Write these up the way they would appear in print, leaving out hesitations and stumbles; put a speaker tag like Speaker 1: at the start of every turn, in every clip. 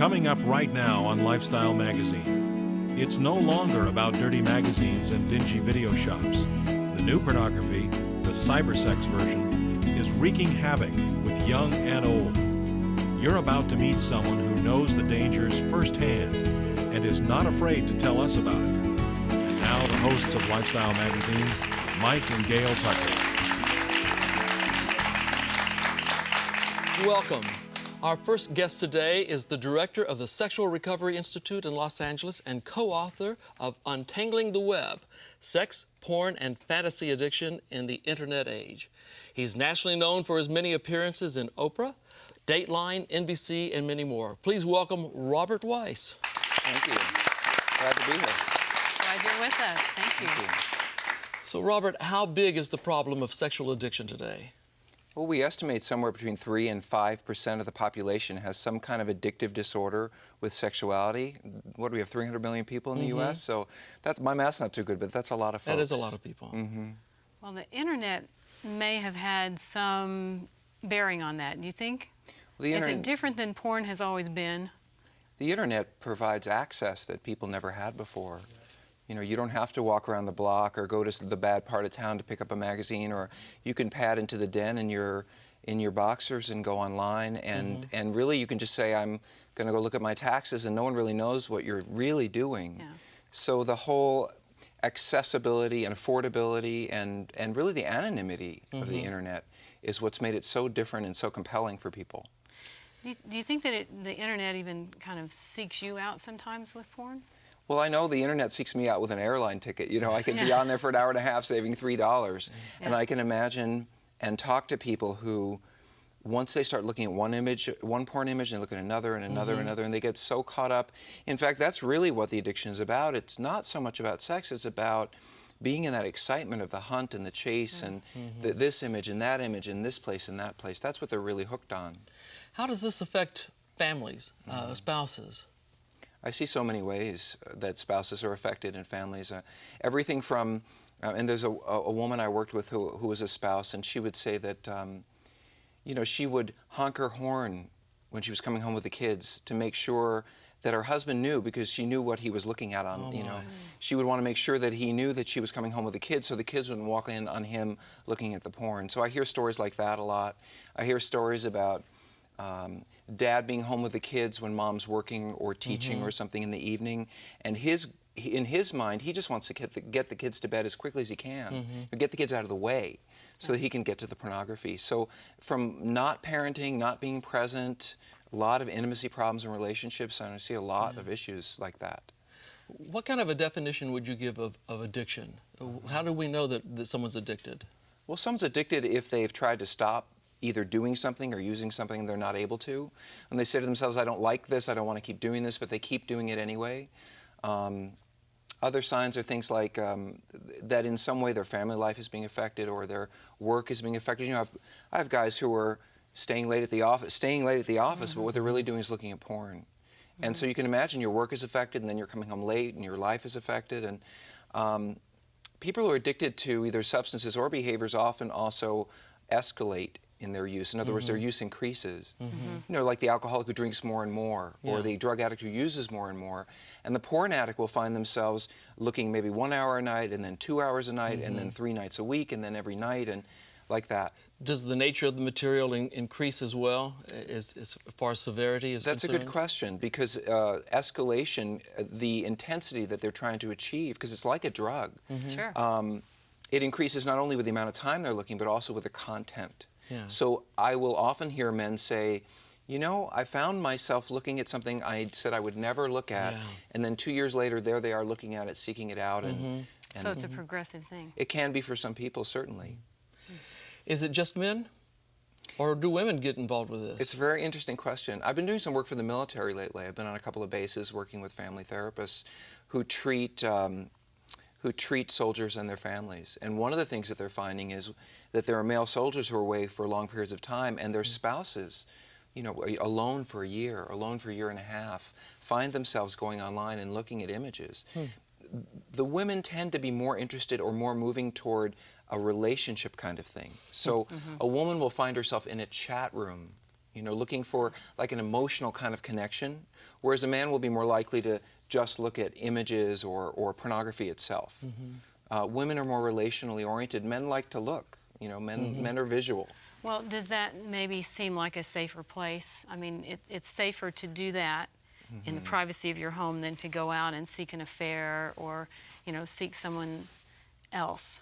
Speaker 1: Coming up right now on Lifestyle Magazine. It's no longer about dirty magazines and dingy video shops. The new pornography, the cybersex version, is wreaking havoc with young and old. You're about to meet someone who knows the dangers firsthand and is not afraid to tell us about it. And now the hosts of Lifestyle Magazine, Mike and Gail Tucker.
Speaker 2: Welcome. Our first guest today is the director of the Sexual Recovery Institute in Los Angeles and co-author of Untangling the Web, Sex, Porn, and Fantasy Addiction in the Internet Age. He's nationally known for his many appearances in Oprah, Dateline, NBC, and many more. Please welcome Robert Weiss.
Speaker 3: Thank you. Glad to be here.
Speaker 4: Glad you're with us. Thank you.
Speaker 2: So, Robert, how big is the problem of sexual addiction today?
Speaker 3: Well, we estimate somewhere between 3 and 5% of the population has some kind of addictive disorder with sexuality. What do we have, 300 million people in the U.S.? So that's, my math's not too good, but that's a lot of folks.
Speaker 2: That is a lot of people.
Speaker 4: Well, the internet may have had some bearing on that, do you think?
Speaker 3: Well,
Speaker 4: Is it different than porn has always been?
Speaker 3: The internet provides access that people never had before. You know, you don't have to walk around the block or go to the bad part of town to pick up a magazine, or you can pad into the den in your boxers and go online, and really you can just say, I'm going to go look at my taxes, and no one really knows what you're really doing.
Speaker 4: Yeah.
Speaker 3: So the whole accessibility and affordability and really the anonymity of the internet is what's made it so different and so compelling for people.
Speaker 4: Do you think that the internet even kind of seeks you out sometimes with porn?
Speaker 3: Well, I know the internet seeks me out with an airline ticket. You know, I can be on there for an hour and a half saving $3. And I can imagine and talk to people who, once they start looking at one porn image, and they look at another and another and another, and they get so caught up. In fact, that's really what the addiction is about. It's not so much about sex, it's about being in that excitement of the hunt and the chase and this image and that image and this place and that place. That's what they're really hooked on.
Speaker 2: How does this affect families, spouses?
Speaker 3: I see so many ways that spouses are affected and families. Everything from, and there's a woman I worked with who was a spouse, and she would say that, you know, she would honk her horn when she was coming home with the kids to make sure that her husband knew, because she knew what he was looking at on, you know. She would want to make sure that he knew that she was coming home with the kids, so the kids wouldn't walk in on him looking at the porn. So I hear stories like that a lot. I hear stories about dad being home with the kids when mom's working or teaching or something in the evening, and in his mind, he just wants to get the kids to bed as quickly as he can, or get the kids out of the way so that he can get to the pornography. So from not parenting, not being present, a lot of intimacy problems in relationships, and I see a lot of issues like that.
Speaker 2: What kind of a definition would you give of addiction? How do we know that someone's addicted?
Speaker 3: Well, someone's addicted if they've tried to stop either doing something or using something they're not able to. And they say to themselves, I don't like this, I don't want to keep doing this, but they keep doing it anyway. Other signs are things like that in some way their family life is being affected or their work is being affected. You know, I have guys who are staying late at the office, but what they're really doing is looking at porn. And so you can imagine your work is affected, and then you're coming home late, and your life is affected. And people who are addicted to either substances or behaviors often also escalate in their use. In other words, their use increases. You know, like the alcoholic who drinks more and more, or the drug addict who uses more and more. And the porn addict will find themselves looking maybe 1 hour a night, and then 2 hours a night, and then 3 nights a week, and then every night, and like that.
Speaker 2: Does the nature of the material increase as well, as far as severity is concerned?
Speaker 3: That's a good question, because escalation, the intensity that they're trying to achieve, because it's like a drug.
Speaker 4: Sure.
Speaker 3: It increases not only with the amount of time they're looking, but also with the content.
Speaker 2: Yeah.
Speaker 3: So I will often hear men say, you know, I found myself looking at something I said I would never look at, and then 2 years later, there they are looking at it, seeking it out. And
Speaker 4: So it's a progressive thing.
Speaker 3: it can be for some people, certainly.
Speaker 2: Is it just men, or do women get involved with this?
Speaker 3: It's a very interesting question. I've been doing some work for the military lately. I've been on a couple of bases working with family therapists who treat soldiers and their families. And one of the things that they're finding is that there are male soldiers who are away for long periods of time, and their spouses, you know, alone for a year and a half, find themselves going online and looking at images. The women tend to be more interested or more moving toward a relationship kind of thing. So a woman will find herself in a chat room looking for like an emotional kind of connection, whereas a man will be more likely to just look at images or pornography itself. Women are more relationally oriented. Men like to look. Men are visual.
Speaker 4: Well, does that maybe seem like a safer place? I mean, it's safer to do that in the privacy of your home than to go out and seek an affair or, seek someone else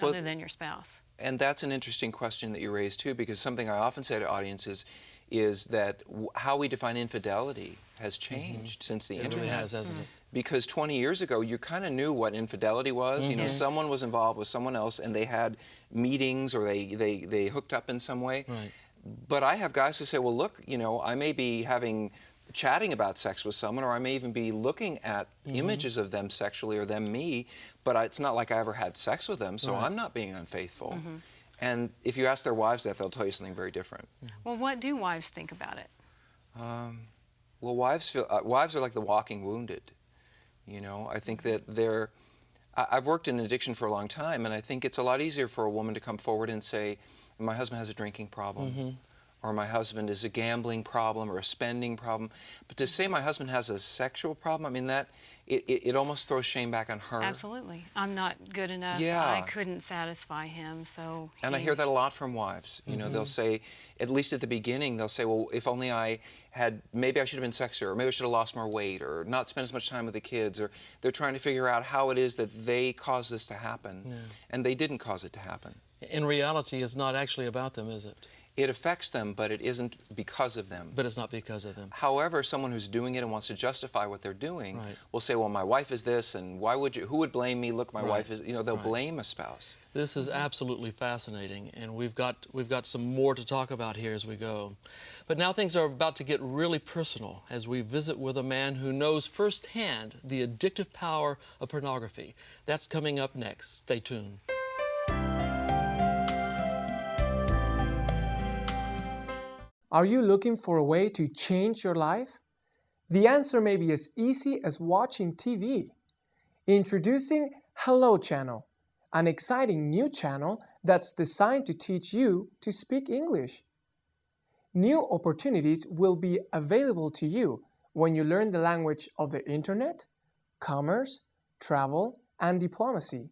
Speaker 4: other than your spouse.
Speaker 3: And that's an interesting question that you raised too, because something I often say to audiences is that how we define infidelity has changed since the internet.
Speaker 2: It really has, hasn't it?
Speaker 3: Because 20 years ago, you kind of knew what infidelity was. Someone was involved with someone else, and they had meetings or they hooked up in some way.
Speaker 2: Right.
Speaker 3: But I have guys who say, well, look, I may be chatting about sex with someone, or I may even be looking at images of them sexually or them me, but it's not like I ever had sex with them, so I'm not being unfaithful. And if you ask their wives that, they'll tell you something very different.
Speaker 4: Well, what do wives think about it?
Speaker 3: Well, wives are like the walking wounded. I think that I've worked in addiction for a long time, and I think it's a lot easier for a woman to come forward and say, my husband has a drinking problem, or my husband is a gambling problem or a spending problem. But to say my husband has a sexual problem, I mean, it almost throws shame back on her.
Speaker 4: Absolutely. I'm not good enough.
Speaker 3: Yeah.
Speaker 4: I couldn't satisfy him, so...
Speaker 3: And I hear that a lot from wives. They'll say, at least at the beginning, they'll say, well, if only maybe I should have been sexier, or maybe I should have lost more weight, or not spent as much time with the kids, or they're trying to figure out how it is that they caused this to happen.
Speaker 2: Yeah.
Speaker 3: And they didn't cause it to happen.
Speaker 2: In reality, it's not actually about them, is it?
Speaker 3: It affects them, but it isn't because of them.
Speaker 2: But it's not because of them.
Speaker 3: However, someone who's doing it and wants to justify what they're doing will say, well, my wife is this, and who would blame me? Look, my wife is, they'll blame a spouse.
Speaker 2: This is absolutely fascinating, and we've got some more to talk about here as we go. But now things are about to get really personal as we visit with a man who knows firsthand the addictive power of pornography. That's coming up next. Stay tuned.
Speaker 5: Are you looking for a way to change your life? The answer may be as easy as watching TV. Introducing Hello Channel, an exciting new channel that's designed to teach you to speak English. New opportunities will be available to you when you learn the language of the internet, commerce, travel, and diplomacy.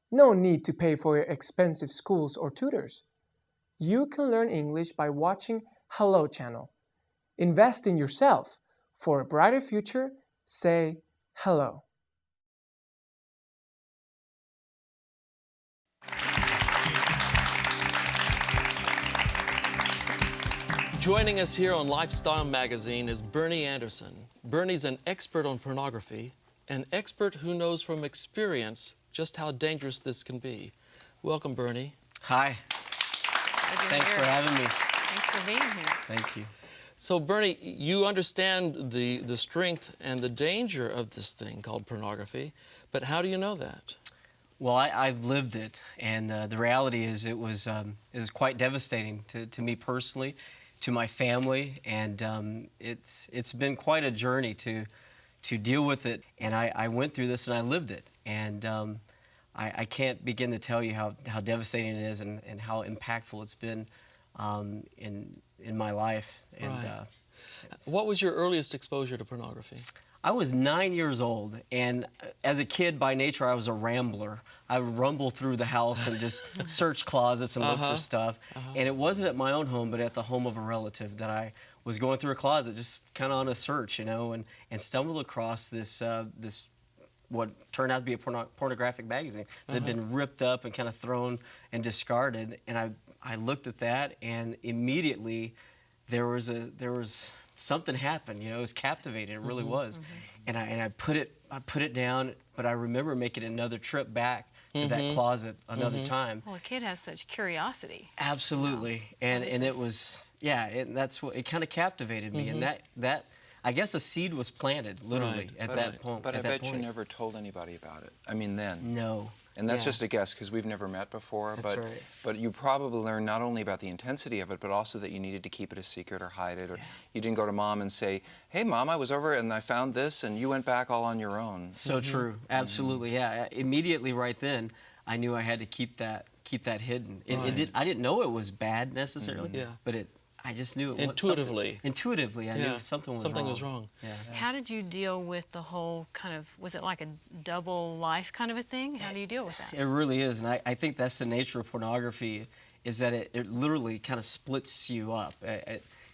Speaker 5: No need to pay for your expensive schools or tutors. You can learn English by watching Hello Channel. Invest in yourself. For a brighter future, say hello.
Speaker 2: Joining us here on Lifestyle Magazine is Bernie Anderson. Bernie's an expert on pornography, an expert who knows from experience just how dangerous this can be. Welcome, Bernie.
Speaker 6: Hi. Thanks for having me.
Speaker 4: Thanks for being here.
Speaker 6: Thank you.
Speaker 2: So, Bernie, you understand the strength and the danger of this thing called pornography, but how do you know that?
Speaker 6: Well, I've lived it, and the reality is it was quite devastating to me personally, to my family, and it's been quite a journey to deal with it. And I went through this and I lived it, and I can't begin to tell you how devastating it is and how impactful it's been in my life. And
Speaker 2: Right. What was your earliest exposure to pornography?
Speaker 6: I was 9 years old, and as a kid by nature I was a rambler. I would rumble through the house and just search closets and look for stuff. And it wasn't at my own home, but at the home of a relative that I was going through a closet, just kind of on a search, and stumbled across this what turned out to be a pornographic magazine that had been ripped up and kind of thrown and discarded. And I looked at that, and immediately there was something happened. It was captivating. It really was. And I put it down. But I remember making another trip back to that closet another time.
Speaker 4: Well, a kid has such curiosity.
Speaker 6: Absolutely. And it was that's what it kind of captivated me. And that I guess a seed was planted literally at that point.
Speaker 3: But I bet you never told anybody about it. I mean, then.
Speaker 6: No.
Speaker 3: And that's just a guess because we've never met before.
Speaker 6: That's right.
Speaker 3: But you probably learned not only about the intensity of it, but also that you needed to keep it a secret or hide it. Or you didn't go to Mom and say, hey, Mom, I was over and I found this, and you went back all on your own.
Speaker 6: So true. Absolutely, yeah. Immediately right then, I knew I had to keep that hidden. I didn't know it was bad necessarily, but I just knew it
Speaker 2: Intuitively.
Speaker 6: Intuitively, I knew something was
Speaker 2: something
Speaker 6: wrong.
Speaker 2: was wrong.
Speaker 6: Yeah.
Speaker 4: How did you deal with the whole kind of, was it like a double life kind of a thing? How do you deal with that?
Speaker 6: It really is, and I think that's the nature of pornography, is that it literally kind of splits you up.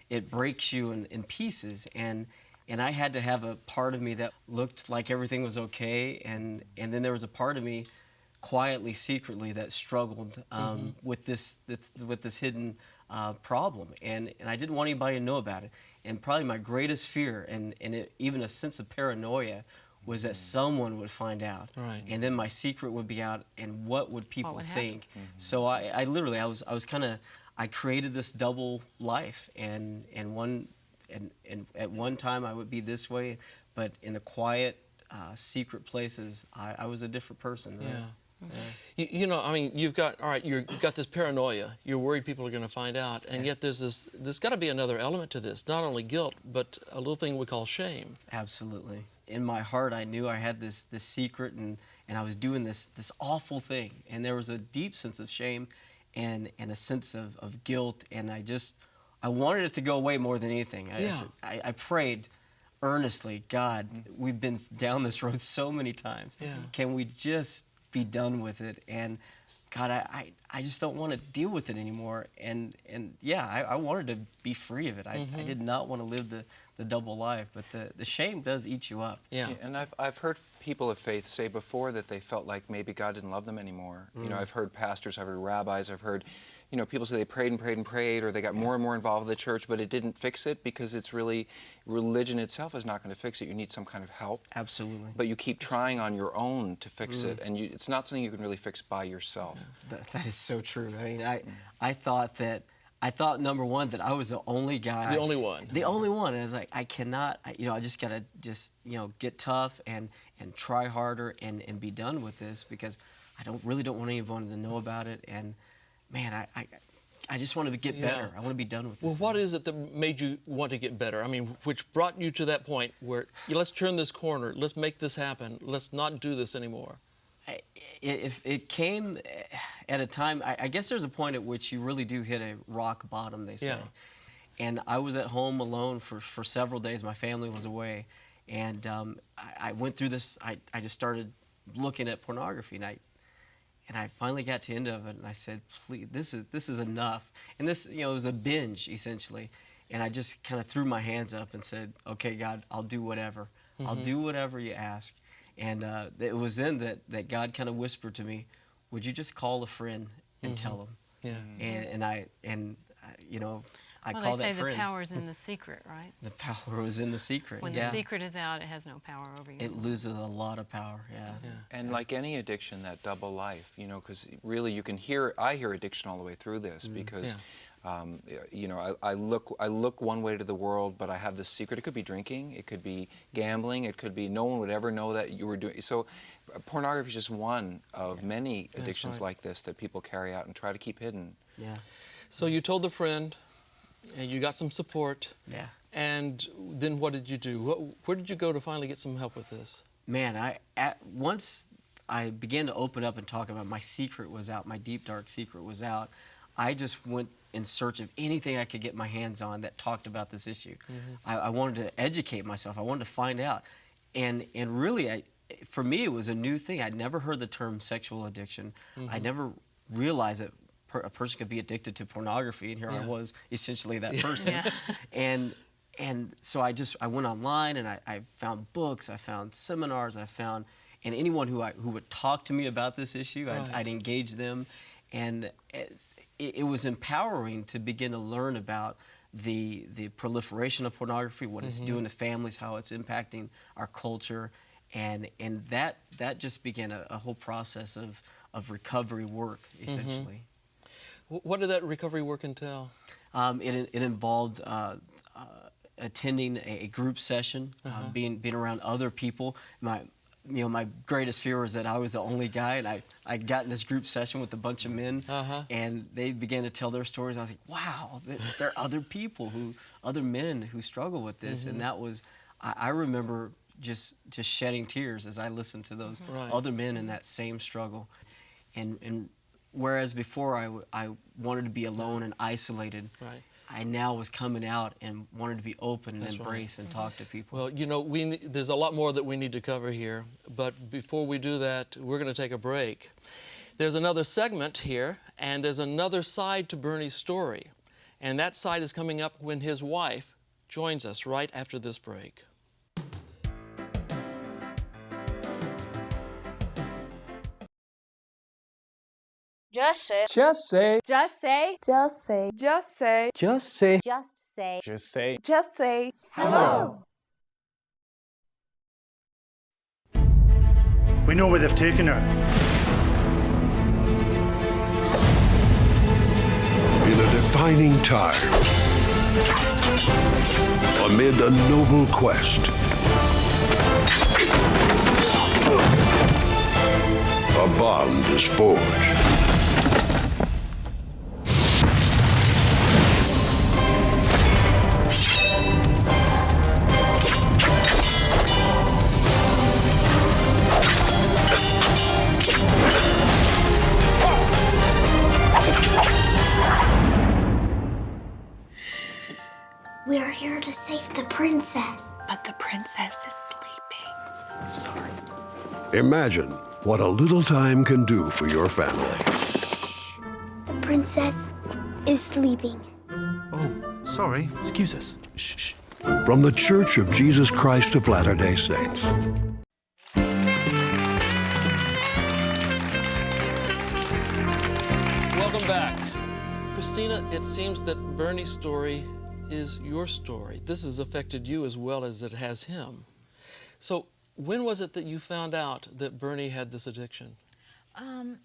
Speaker 6: It breaks you in pieces, and I had to have a part of me that looked like everything was okay, and then there was a part of me, quietly, secretly, that struggled with this hidden problem, and I didn't want anybody to know about it. And probably my greatest fear, and even a sense of paranoia, was that someone would find out,
Speaker 2: Right.
Speaker 6: and then my secret would be out, and what would people
Speaker 4: would
Speaker 6: think? So I literally, I was kind of, I created this double life, and at one time I would be this way, but in the quiet, secret places, I was a different person. Right?
Speaker 2: Yeah. You know, I mean, you've got this paranoia. You're worried people are going to find out, and yet there's got to be another element to this. Not only guilt, but a little thing we call shame.
Speaker 6: Absolutely. In my heart, I knew I had this secret, and I was doing this awful thing, and there was a deep sense of shame, and a sense of guilt, and I wanted it to go away more than anything. I prayed earnestly, God, we've been down this road so many times.
Speaker 2: Yeah.
Speaker 6: Can we just be done with it? And God, I just don't want to deal with it anymore. And yeah, I wanted to be free of it. I did not want to live the double life, but the shame does eat you up.
Speaker 2: Yeah.
Speaker 3: And I've heard people of faith say before that they felt like maybe God didn't love them anymore. You know, I've heard pastors, I've heard rabbis, I've heard, you know, people say they prayed and prayed and prayed, or they got more and more involved with the church, but it didn't fix it, because it's really, religion itself is not going to fix it. You need some kind of help.
Speaker 6: Absolutely.
Speaker 3: But you keep trying on your own to fix it, and it's not something you can really fix by yourself.
Speaker 6: That is so true. I mean, I thought number one that I was the only guy.
Speaker 2: The only one.
Speaker 6: The only one. And I was like, I cannot, I just gotta get tough and try harder and be done with this, because I really don't want anyone to know about it. And man, I just want to get better. I want to be done with this.
Speaker 2: Well, what is it that made you want to get better? I mean, which brought you to that point where let's turn this corner, let's make this happen, let's not do this anymore?
Speaker 6: If it came at a time, I guess there's a point at which you really do hit a rock bottom, they say.
Speaker 2: Yeah.
Speaker 6: And I was at home alone for several days. My family was away. And I went through this. I just started looking at pornography. And I finally got to the end of it. And I said, please, this is enough. And this, it was a binge, essentially. And I just kind of threw my hands up and said, okay, God, I'll do whatever. I'll do whatever you ask. And it was then that God kind of whispered to me, would you just call a friend and tell him?
Speaker 2: Yeah.
Speaker 6: And I
Speaker 4: Well,
Speaker 6: called
Speaker 4: they say
Speaker 6: that friend.
Speaker 4: the power's in the secret, right?
Speaker 6: The power was in the secret.
Speaker 4: When
Speaker 6: yeah.
Speaker 4: the secret is out, it has no power over you.
Speaker 6: It loses a lot of power, yeah.
Speaker 3: And like any addiction, that double life, because really I hear addiction all the way through this, because, I look one way to the world, but I have this secret. It could be drinking, it could be gambling, it could be no one would ever know that you were doing. So pornography is just one of many addictions like this that people carry out and try to keep hidden.
Speaker 6: Yeah.
Speaker 2: So you told the friend, and you got some support.
Speaker 6: Yeah.
Speaker 2: And then what did you do? Where did you go to finally get some help with this?
Speaker 6: Man, once I began to open up and talk about my secret was out, my deep, dark secret was out, I just went in search of anything I could get my hands on that talked about this issue. I wanted to educate myself. I wanted to find out. And really, for me, it was a new thing. I'd never heard the term sexual addiction. I never realized that a person could be addicted to pornography, and here I was, essentially that person. And so I went online, and I found books, I found seminars, and anyone who would talk to me about this issue, I'd engage them, and it was empowering to begin to learn about the proliferation of pornography, what it's doing to families, how it's impacting our culture, and that just began a whole process of recovery work, essentially.
Speaker 2: What did that recovery work entail?
Speaker 6: It involved attending a group session, being around other people. My greatest fear was that I was the only guy, and I got in this group session with a bunch of men, and they began to tell their stories. I was like, wow, there are other men who struggle with this, and that was, I remember just shedding tears as I listened to those other men in that same struggle, and whereas before I wanted to be alone and isolated, I now was coming out and wanted to be open and
Speaker 2: That's right.
Speaker 6: embrace and talk to people.
Speaker 2: Well, you know, there's a lot more that we need to cover here, but before we do that, we're going to take a break. There's another segment here, and there's another side to Bernie's story, and that side is coming up when his wife joins us right after this break.
Speaker 7: Just say.
Speaker 5: Just say.
Speaker 7: Just say.
Speaker 8: Just say.
Speaker 7: Just say.
Speaker 8: Just say.
Speaker 7: Just say.
Speaker 8: Just say.
Speaker 7: Just say.
Speaker 8: Hello.
Speaker 9: We know where they've taken her.
Speaker 10: In a defining time, amid a noble quest, a bond is forged.
Speaker 11: We are here to save the princess.
Speaker 7: But the princess is sleeping.
Speaker 10: Sorry. Imagine what a little time can do for your family.
Speaker 11: The princess is sleeping.
Speaker 9: Oh, sorry. Excuse us. Shh.
Speaker 10: From the Church of Jesus Christ of Latter-day Saints.
Speaker 2: Welcome back. Christina, it seems that Bernie's story is your story. This has affected you as well as it has him. So when was it that you found out that Bernie had this addiction?
Speaker 12: Well,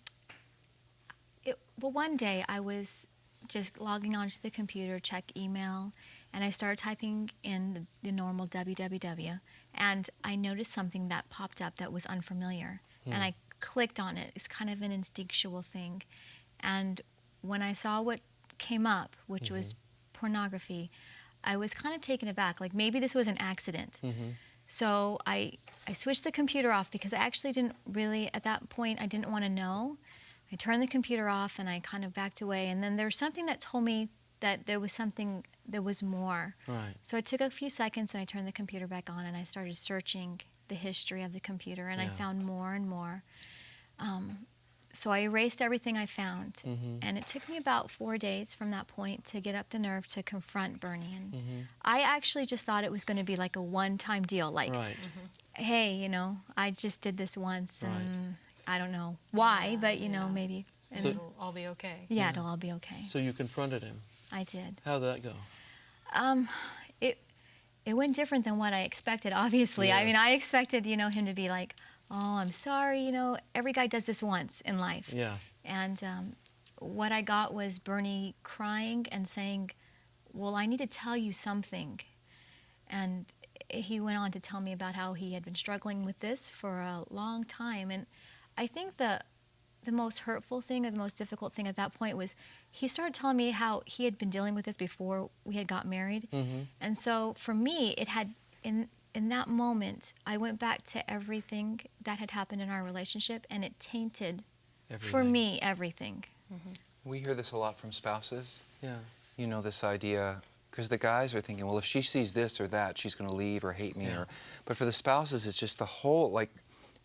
Speaker 12: one day I was just logging onto the computer, check email, and I started typing in the normal www, and I noticed something that popped up that was unfamiliar, and I clicked on it. It's kind of an instinctual thing. And when I saw what came up, which was pornography, I was kind of taken aback, like maybe this was an accident. So I switched the computer off because I actually didn't really, at that point, I didn't want to know. I turned the computer off and I kind of backed away, and then there was something that told me that there was something, there was more.
Speaker 2: Right.
Speaker 12: So I took a few seconds and I turned the computer back on and I started searching the history of the computer, and I found more and more. So I erased everything I found, and it took me about 4 days from that point to get up the nerve to confront Bernie. And I actually just thought it was going to be like a one-time deal, like, hey, you know, I just did this once, and I don't know why, but, you know, maybe.
Speaker 4: And it'll all be okay.
Speaker 12: Yeah, it'll all be okay.
Speaker 2: So you confronted him.
Speaker 12: I did.
Speaker 2: How did that go?
Speaker 12: It went different than what I expected, obviously. I mean, I expected, you know, him to be like, oh, I'm sorry, you know, every guy does this once in life.
Speaker 2: Yeah.
Speaker 12: And what I got was Bernie crying and saying, well, I need to tell you something. And he went on to tell me about how he had been struggling with this for a long time. And I think the most hurtful thing or the most difficult thing at that point was he started telling me how he had been dealing with this before we had got married. And so for me, it had, in that moment, I went back to everything that had happened in our relationship, and it tainted, for me, everything.
Speaker 3: We hear this a lot from spouses.
Speaker 2: Yeah.
Speaker 3: You know, this idea, because the guys are thinking, well, if she sees this or that, she's going to leave or hate me. But for the spouses, it's just the whole, like,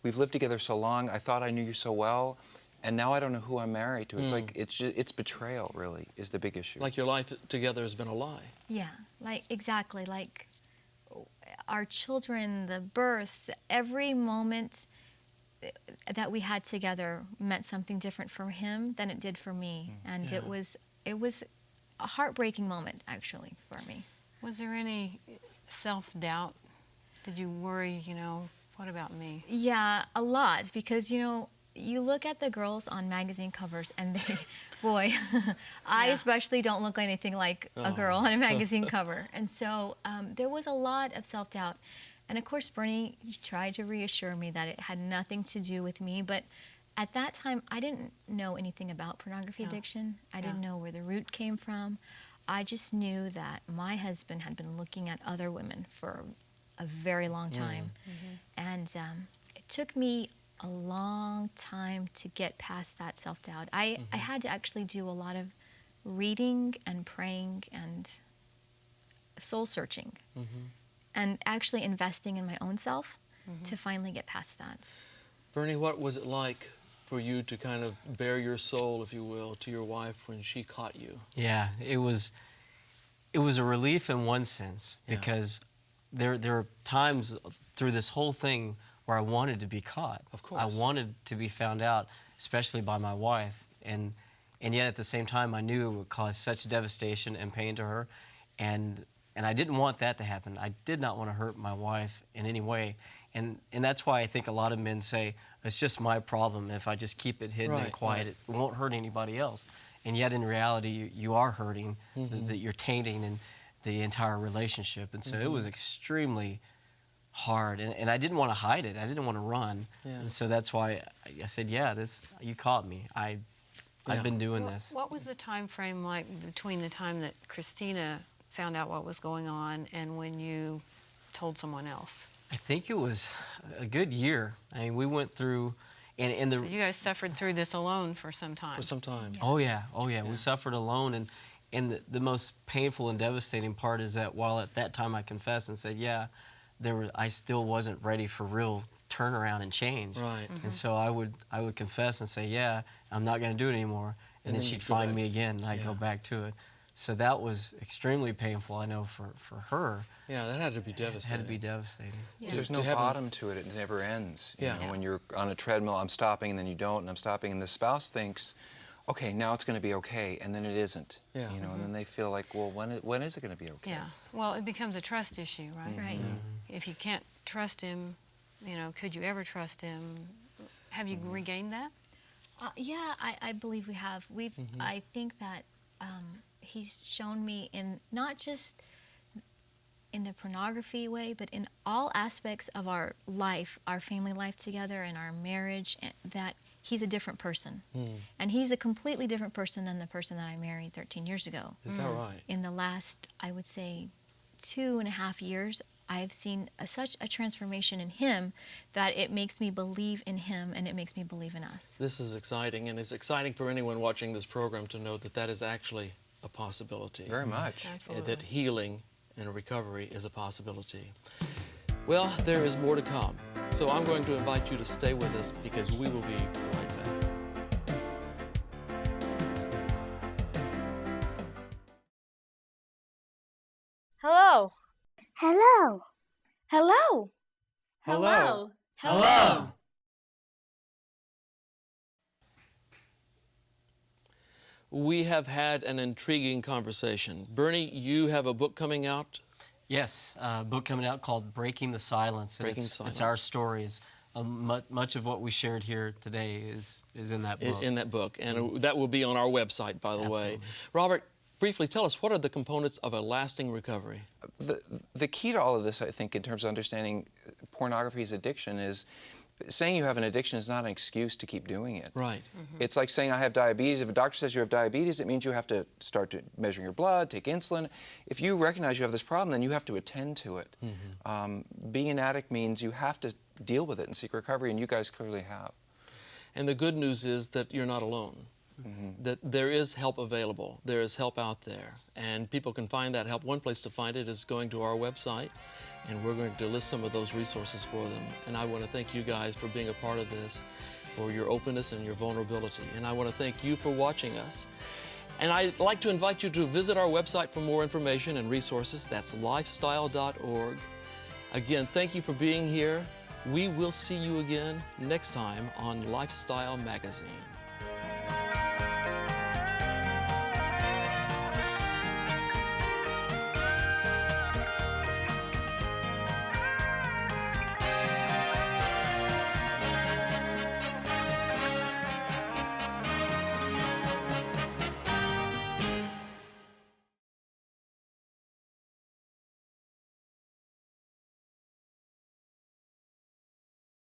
Speaker 3: we've lived together so long, I thought I knew you so well, and now I don't know who I'm married to. It's like, it's betrayal, really, is the big issue.
Speaker 2: Like your life together has been a lie.
Speaker 12: Yeah, like, exactly. Like, our children, the births, every moment that we had together meant something different for him than it did for me. And it was a heartbreaking moment, actually, for me.
Speaker 4: Was there any self-doubt? Did you worry, you know, what about me?
Speaker 12: Yeah, a lot, because, you know, you look at the girls on magazine covers and they, boy, I especially don't look anything like a girl on a magazine cover. And so there was a lot of self-doubt. And of course, Bernie tried to reassure me that it had nothing to do with me, but at that time, I didn't know anything about pornography addiction. I didn't know where the root came from. I just knew that my husband had been looking at other women for a very long time. And it took me a long time to get past that self-doubt. I had to actually do a lot of reading and praying and soul searching, and actually investing in my own self to finally get past that.
Speaker 2: Bernie, what was it like for you to kind of bare your soul, if you will, to your wife when she caught you?
Speaker 6: Yeah, it was a relief in one sense, because there are times through this whole thing where I wanted to be caught.
Speaker 2: Of course.
Speaker 6: I wanted to be found out, especially by my wife, and yet at the same time I knew it would cause such devastation and pain to her, and I didn't want that to happen. I did not want to hurt my wife in any way, and that's why I think a lot of men say it's just my problem. If I just keep it hidden and quiet, it won't hurt anybody else. And yet in reality, you are hurting, that you're tainting in the entire relationship. And so it was extremely hard, and I didn't want to hide it. I didn't want to run. And so that's why I said, yeah, you caught me. I've been doing this.
Speaker 4: What was the time frame like between the time that Christina found out what was going on and when you told someone else?
Speaker 6: I think it was a good year. I mean, we went through, and
Speaker 4: So you guys suffered through this alone for some time.
Speaker 2: For some time.
Speaker 6: Oh yeah. We suffered alone, and the most painful and devastating part is that while at that time I confessed and said, yeah, I still wasn't ready for real turnaround and change.
Speaker 2: Right.
Speaker 6: And so I would confess and say, yeah, I'm not going to do it anymore, and then she'd find me again, and I'd go back to it. So that was extremely painful, I know, for her.
Speaker 2: Yeah, that had to be devastating.
Speaker 6: It had to be devastating.
Speaker 4: Yeah.
Speaker 3: There's no bottom to it. It never ends. You know, when you're on a treadmill, I'm stopping, and then you don't, and I'm stopping, and the spouse thinks, okay, now it's going to be okay, and then it isn't.
Speaker 2: Yeah.
Speaker 3: You know, and then they feel like, well, when is it going to be okay?
Speaker 4: Yeah. Well, it becomes a trust issue, right?
Speaker 12: Right.
Speaker 4: If you can't trust him, you know, could you ever trust him? Have you regained that?
Speaker 12: Yeah, I believe we have. I think that he's shown me in not just in the pornography way, but in all aspects of our life, our family life together, and our marriage, that he's a different person. And he's a completely different person than the person that I married 13 years ago.
Speaker 2: Is that right?
Speaker 12: In the last, I would say, 2.5 years, I've seen such a transformation in him that it makes me believe in him, and it makes me believe in us.
Speaker 2: This is exciting, and it's exciting for anyone watching this program to know that that is actually a possibility.
Speaker 3: Very much.
Speaker 4: Absolutely.
Speaker 2: That healing and recovery is a possibility. Well, there is more to come. So I'm going to invite you to stay with us because we will be right back.
Speaker 7: Hello.
Speaker 11: Hello.
Speaker 7: Hello.
Speaker 9: Hello.
Speaker 7: Hello.
Speaker 2: We have had an intriguing conversation. Bernie, you have a book coming out.
Speaker 6: Yes, a book coming out called Breaking the Silence. And it's our stories. Much of what we shared here today is in that book.
Speaker 2: In that book, and that will be on our website, by the way. Robert, briefly tell us, what are the components of a lasting recovery?
Speaker 3: The key to all of this, I think, in terms of understanding pornography's addiction is saying you have an addiction is not an excuse to keep doing it.
Speaker 2: Right.
Speaker 3: It's like saying I have diabetes. If a doctor says you have diabetes, it means you have to start measuring your blood, take insulin. If you recognize you have this problem, then you have to attend to it. Being an addict means you have to deal with it and seek recovery, and you guys clearly have.
Speaker 2: And the good news is that you're not alone. That there is help available. There is help out there, and people can find that help. One place to find it is going to our website, and we're going to list some of those resources for them. And I want to thank you guys for being a part of this, for your openness and your vulnerability. And I want to thank you for watching us. And I'd like to invite you to visit our website for more information and resources. That's lifestyle.org. Again, thank you for being here. We will see you again next time on Lifestyle Magazine.